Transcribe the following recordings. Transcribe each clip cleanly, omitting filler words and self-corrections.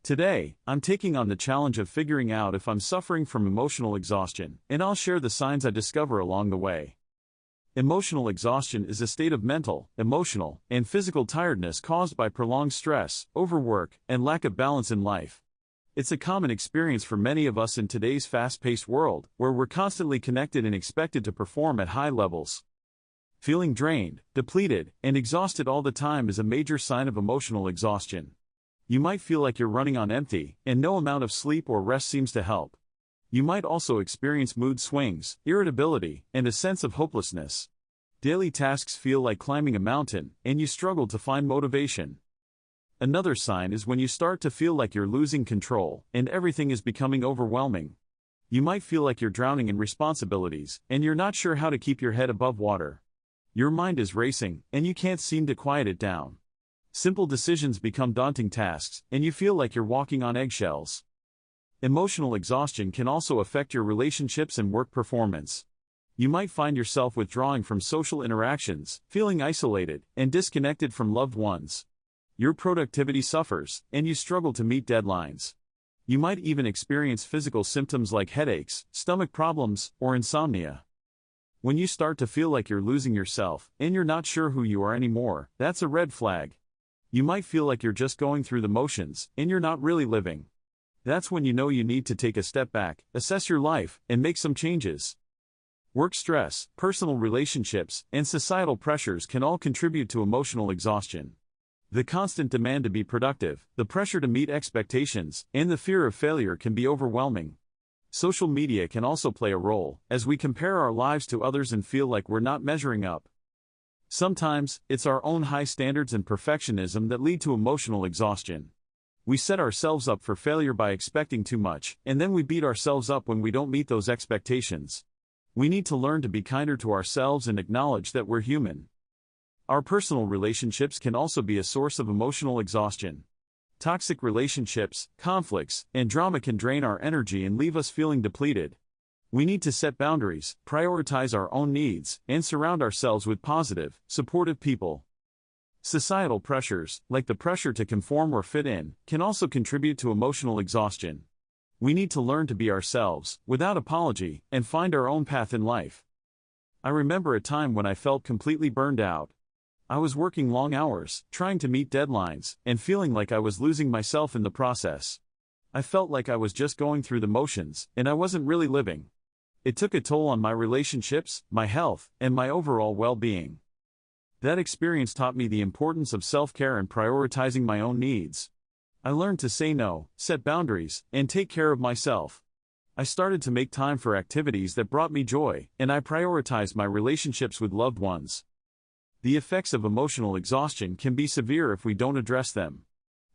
Today, I'm taking on the challenge of figuring out if I'm suffering from emotional exhaustion, and I'll share the signs I discover along the way. Emotional exhaustion is a state of mental, emotional, and physical tiredness caused by prolonged stress, overwork, and lack of balance in life. It's a common experience for many of us in today's fast-paced world, where we're constantly connected and expected to perform at high levels. Feeling drained, depleted, and exhausted all the time is a major sign of emotional exhaustion. You might feel like you're running on empty, and no amount of sleep or rest seems to help. You might also experience mood swings, irritability, and a sense of hopelessness. Daily tasks feel like climbing a mountain, and you struggle to find motivation. Another sign is when you start to feel like you're losing control, and everything is becoming overwhelming. You might feel like you're drowning in responsibilities, and you're not sure how to keep your head above water. Your mind is racing, and you can't seem to quiet it down. Simple decisions become daunting tasks, and you feel like you're walking on eggshells. Emotional exhaustion can also affect your relationships and work performance. You might find yourself withdrawing from social interactions, feeling isolated, and disconnected from loved ones. Your productivity suffers, and you struggle to meet deadlines. You might even experience physical symptoms like headaches, stomach problems, or insomnia. When you start to feel like you're losing yourself, and you're not sure who you are anymore, that's a red flag. You might feel like you're just going through the motions, and you're not really living. That's when you know you need to take a step back, assess your life, and make some changes. Work stress, personal relationships, and societal pressures can all contribute to emotional exhaustion. The constant demand to be productive, the pressure to meet expectations, and the fear of failure can be overwhelming. Social media can also play a role, as we compare our lives to others and feel like we're not measuring up. Sometimes, it's our own high standards and perfectionism that lead to emotional exhaustion. We set ourselves up for failure by expecting too much, and then we beat ourselves up when we don't meet those expectations. We need to learn to be kinder to ourselves and acknowledge that we're human. Our personal relationships can also be a source of emotional exhaustion. Toxic relationships, conflicts, and drama can drain our energy and leave us feeling depleted. We need to set boundaries, prioritize our own needs, and surround ourselves with positive, supportive people. Societal pressures, like the pressure to conform or fit in, can also contribute to emotional exhaustion. We need to learn to be ourselves, without apology, and find our own path in life. I remember a time when I felt completely burned out. I was working long hours, trying to meet deadlines, and feeling like I was losing myself in the process. I felt like I was just going through the motions, and I wasn't really living. It took a toll on my relationships, my health, and my overall well-being. That experience taught me the importance of self-care and prioritizing my own needs. I learned to say no, set boundaries, and take care of myself. I started to make time for activities that brought me joy, and I prioritized my relationships with loved ones. The effects of emotional exhaustion can be severe if we don't address them.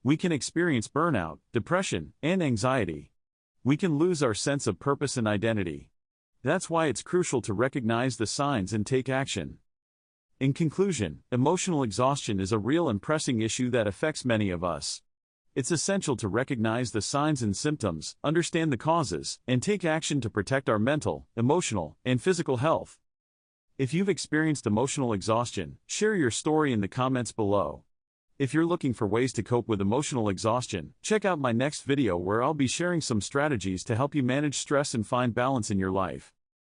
We can experience burnout, depression, and anxiety. We can lose our sense of purpose and identity. That's why it's crucial to recognize the signs and take action. In conclusion, emotional exhaustion is a real and pressing issue that affects many of us. It's essential to recognize the signs and symptoms, understand the causes, and take action to protect our mental, emotional, and physical health. If you've experienced emotional exhaustion, share your story in the comments below. If you're looking for ways to cope with emotional exhaustion, check out my next video where I'll be sharing some strategies to help you manage stress and find balance in your life.